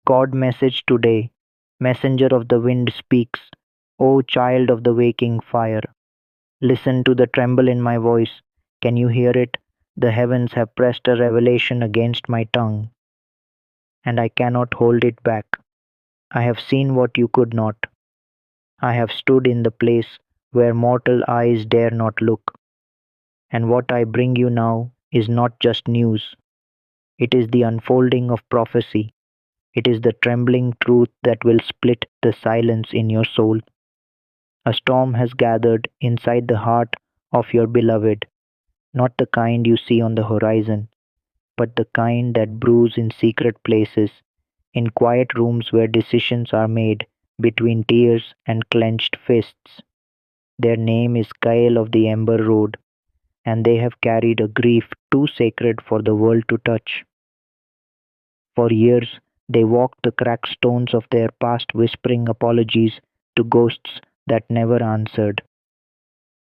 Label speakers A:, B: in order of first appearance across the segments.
A: God message today. Messenger of the wind speaks. O child of the waking fire, listen to the tremble in my voice. Can you hear it? The heavens have pressed a revelation against my tongue, and I cannot hold it back. I have seen what you could not. I have stood in the place where mortal eyes dare not look. And what I bring you now is not just news. It is the unfolding of prophecy. It is the trembling truth that will split the silence in your soul. A storm has gathered inside the heart of your beloved, not the kind you see on the horizon, but the kind that brews in secret places, in quiet rooms where decisions are made between tears and clenched fists. Their name is Kyle of the Ember Road, and they have carried a grief too sacred for the world to touch. For years, they walked the cracked stones of their past, whispering apologies to ghosts that never answered.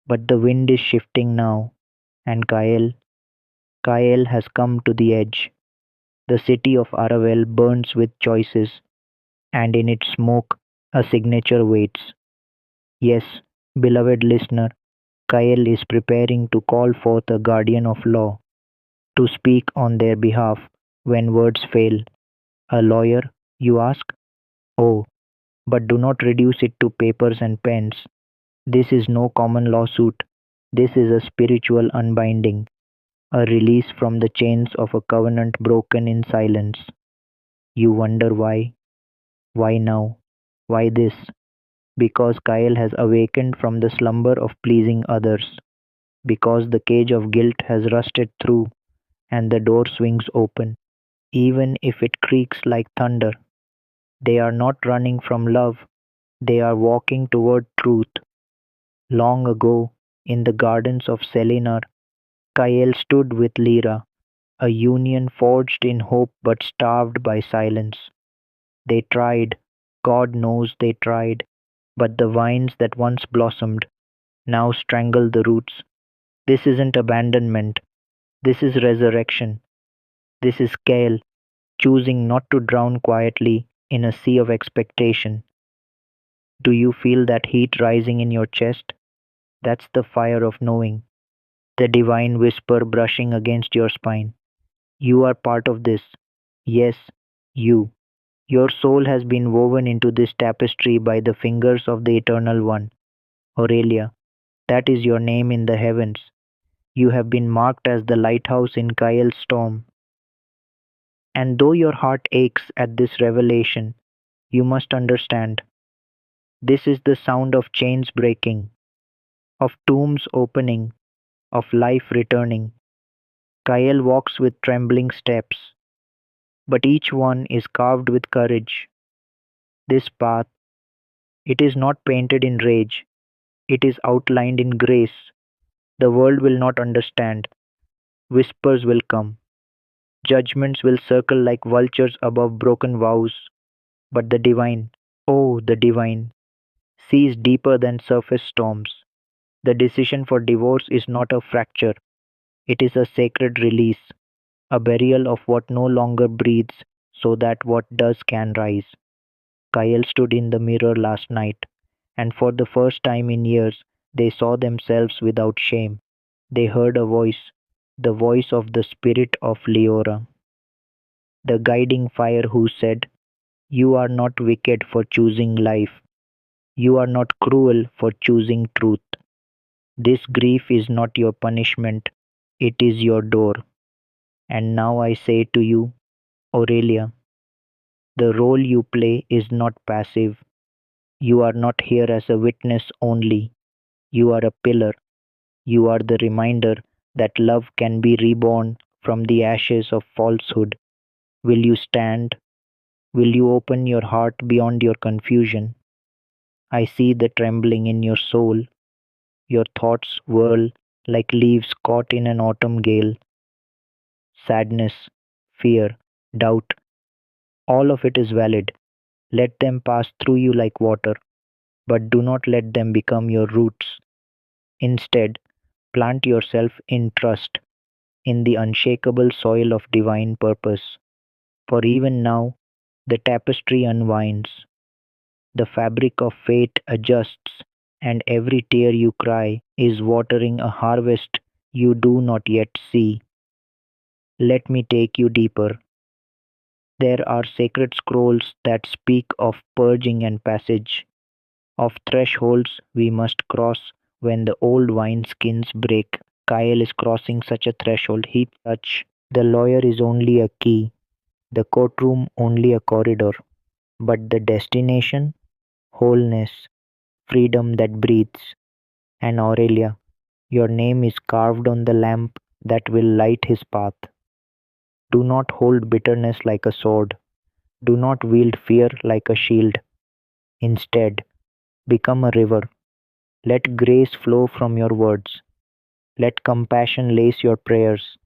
A: But the wind is shifting now, and Kyle has come to the edge. The city of Aravel burns with choices, and in its smoke, a signature waits. Yes, beloved listener, Kyle is preparing to call forth a guardian of law to speak on their behalf when words fail. A lawyer, you ask? Oh, but do not reduce it to papers and pens. This is no common lawsuit. This is a spiritual unbinding, a release from the chains of a covenant broken in silence. You wonder why? Why now? Why this? Because Kyle has awakened from the slumber of pleasing others. Because the cage of guilt has rusted through and the door swings open, even if it creaks like thunder. They are not running from love, they are walking toward truth. Long ago, in the gardens of Selinar, Kyle stood with Lyra, a union forged in hope but starved by silence. They tried, God knows they tried, but the vines that once blossomed now strangle the roots. This isn't abandonment, this is resurrection. This is Kale choosing not to drown quietly in a sea of expectation. Do you feel that heat rising in your chest? That's the fire of knowing, the divine whisper brushing against your spine. You are part of this. Yes, you. Your soul has been woven into this tapestry by the fingers of the Eternal One. Aurelia, that is your name in the heavens. You have been marked as the lighthouse in Kyle's storm. And though your heart aches at this revelation, you must understand this is the sound of chains breaking, of tombs opening, of life returning. Kyle walks with trembling steps, but each one is carved with courage. This path, it is not painted in rage, it is outlined in grace. The world will not understand. Whispers will come. Judgments will circle like vultures above broken vows. But the divine, oh, the divine, sees deeper than surface storms. The decision for divorce is not a fracture, it is a sacred release, a burial of what no longer breathes so that what does can rise. Kyle stood in the mirror last night, and for the first time in years, they saw themselves without shame. They heard a voice, the voice of the spirit of Leora, the guiding fire who said, you are not wicked for choosing life. You are not cruel for choosing truth. This grief is not your punishment, it is your door. And now I say to you, Aurelia, the role you play is not passive. You are not here as a witness only. You are a pillar. You are the reminder that love can be reborn from the ashes of falsehood. Will you stand? Will you open your heart beyond your confusion? I see the trembling in your soul. Your thoughts whirl like leaves caught in an autumn gale. Sadness, fear, doubt, all of it is valid. Let them pass through you like water, but do not let them become your roots. Instead, plant yourself in trust, in the unshakable soil of divine purpose. For even now, The tapestry unwinds, the fabric of fate adjusts, and every tear you cry is watering a harvest you do not yet see. Let me take you deeper. There are sacred scrolls that speak of purging and passage, of thresholds we must cross when the old wineskins break. Kyle is crossing such a threshold he touch. The lawyer is only a key, the courtroom only a corridor, but the destination, wholeness, freedom that breathes. And Aurelia, your name is carved on the lamp that will light his path. Do not hold bitterness like a sword. Do not wield fear like a shield. Instead, become a river. Let grace flow from your words. Let compassion lace your prayers.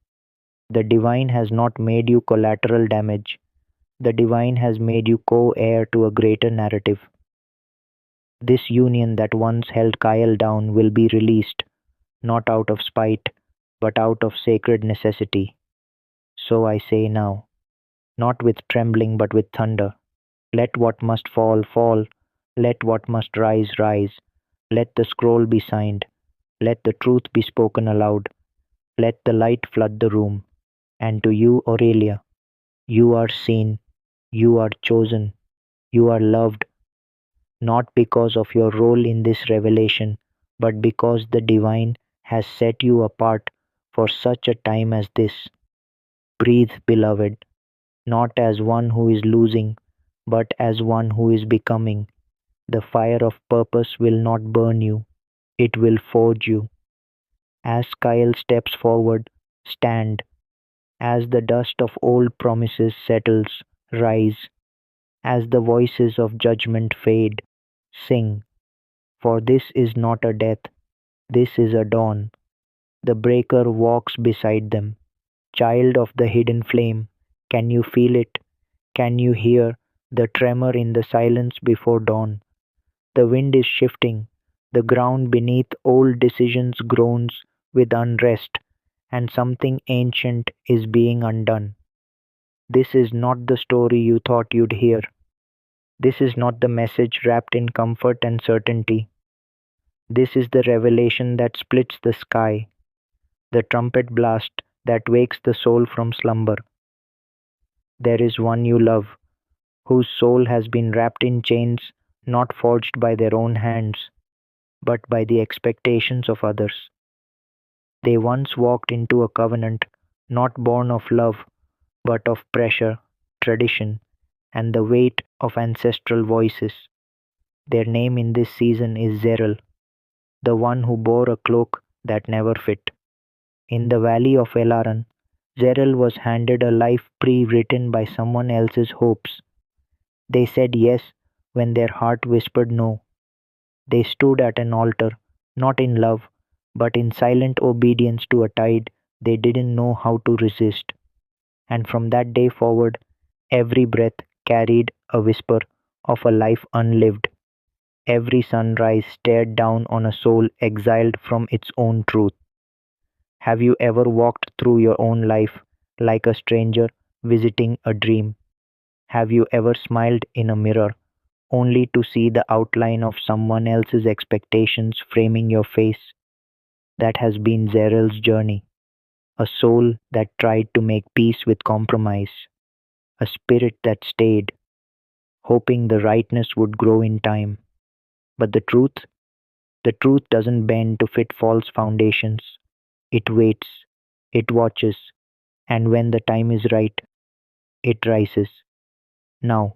A: The divine has not made you collateral damage. The divine has made you co heir to a greater narrative. This union that once held Kyle down will be released, not out of spite, but out of sacred necessity. So I say now, not with trembling but with thunder. Let what must fall, fall. Let what must rise, rise. Let the scroll be signed. Let the truth be spoken aloud. Let the light flood the room. And to you, Aurelia, you are seen, you are chosen, you are loved, not because of your role in this revelation, but because the divine has set you apart for such a time as this. Breathe, beloved, not as one who is losing, but as one who is becoming. The fire of purpose will not burn you, it will forge you. As Kyle steps forward, stand. As the dust of old promises settles, rise. As the voices of judgment fade, sing. For this is not a death, this is a dawn. The breaker walks beside them. Child of the hidden flame, can you feel it? Can you hear the tremor in the silence before dawn? The wind is shifting, the ground beneath old decisions groans with unrest, and something ancient is being undone. This is not the story you thought you'd hear. This is not the message wrapped in comfort and certainty. This is the revelation that splits the sky, the trumpet blast that wakes the soul from slumber. There is one you love, whose soul has been wrapped in chains not forged by their own hands, but by the expectations of others. They once walked into a covenant not born of love, but of pressure, tradition, and the weight of ancestral voices. Their name in this season is Zerel, the one who bore a cloak that never fit. In the valley of Elaran, Zerel was handed a life pre-written by someone else's hopes. They said yes when their heart whispered no. They stood at an altar, not in love, but in silent obedience to a tide they didn't know how to resist. And from that day forward, every breath carried a whisper of a life unlived. Every sunrise stared down on a soul exiled from its own truth. Have you ever walked through your own life like a stranger visiting a dream? Have you ever smiled in a mirror only to see the outline of someone else's expectations framing your face? That has been Zerel's journey. A soul that tried to make peace with compromise. A spirit that stayed, hoping the rightness would grow in time. But the truth doesn't bend to fit false foundations. It waits, it watches, and when the time is right, it rises. Now,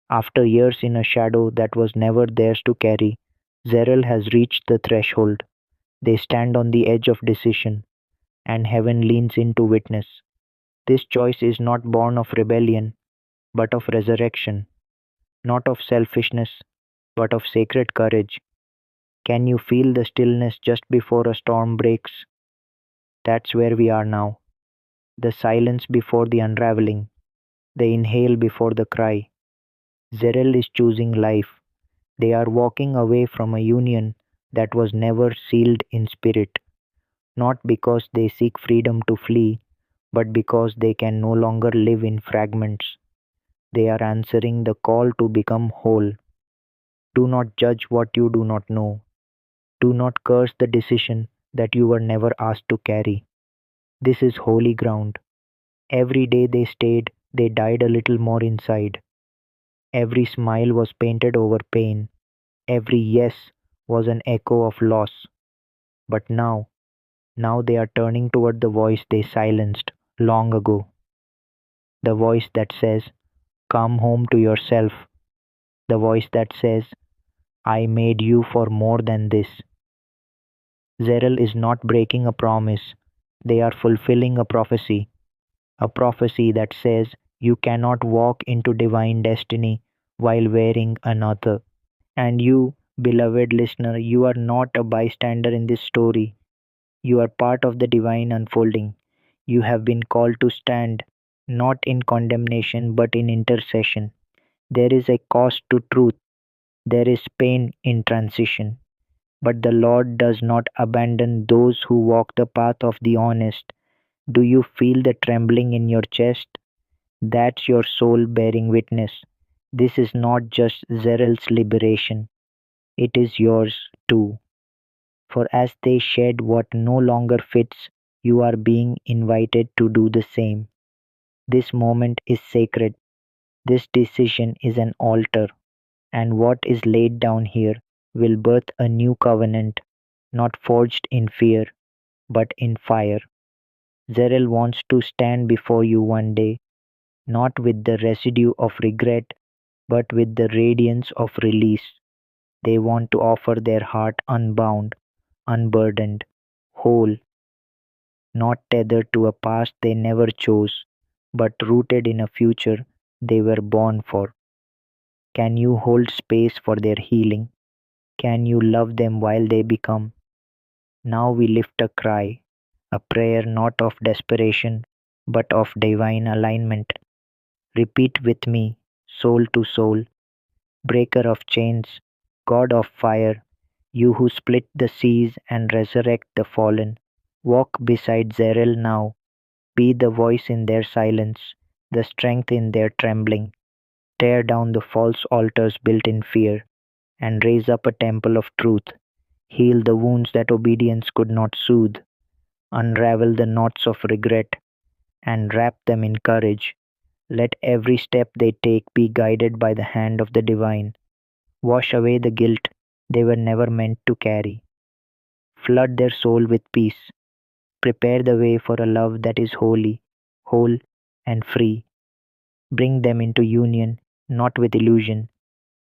A: after years in a shadow that was never theirs to carry, Zerel has reached the threshold. They stand on the edge of decision, and heaven leans in to witness. This choice is not born of rebellion, but of resurrection, not of selfishness, but of sacred courage. Can you feel the stillness just before a storm breaks? That's where we are now. The silence before the unraveling, the inhale before the cry. Zerel is choosing life. They are walking away from a union that was never sealed in spirit, not because they seek freedom to flee, but because they can no longer live in fragments. They are answering the call to become whole. Do not judge what you do not know. Do not curse the decision that you were never asked to carry. This is holy ground. Every day they stayed, they died a little more inside. Every smile was painted over pain. Every yes was an echo of loss. But now they are turning toward the voice they silenced long ago. The voice that says, "Come home to yourself." The voice that says, "I made you for more than this." Zerel is not breaking a promise. They are fulfilling a prophecy that says you cannot walk into divine destiny while wearing another. And you, beloved listener, you are not a bystander in this story. You are part of the divine unfolding. You have been called to stand, not in condemnation but in intercession. There is a cost to truth, there is pain in transition. But the Lord does not abandon those who walk the path of the honest. Do you feel the trembling in your chest? That's your soul bearing witness. This is not just Zerel's liberation, it is yours too. For as they shed what no longer fits, you are being invited to do the same. This moment is sacred. This decision is an altar, and what is laid down here will birth a new covenant, not forged in fear, but in fire. Zerel wants to stand before you one day, not with the residue of regret, but with the radiance of release. They want to offer their heart unbound, unburdened, whole, not tethered to a past they never chose, but rooted in a future they were born for. Can you hold space for their healing? Can you love them while they become? Now we lift a cry, a prayer not of desperation, but of divine alignment. Repeat with me, soul to soul, breaker of chains, God of fire, you who split the seas and resurrect the fallen. Walk beside Zerel now. Be the voice in their silence, the strength in their trembling. Tear down the false altars built in fear, and raise up a temple of truth. Heal the wounds that obedience could not soothe. Unravel the knots of regret, and wrap them in courage. Let every step they take be guided by the hand of the divine. Wash away the guilt they were never meant to carry. Flood their soul with peace. Prepare the way for a love that is holy, whole, and free. Bring them into union, not with illusion,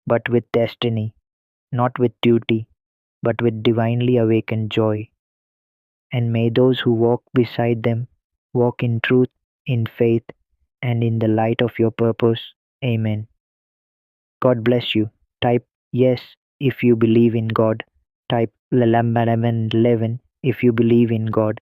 A: but with destiny, not with duty, but with divinely awakened joy. And may those who walk beside them walk in truth, in faith, and in the light of your purpose. Amen. God bless you. Type yes if you believe in God. Type 1111 if you believe in God.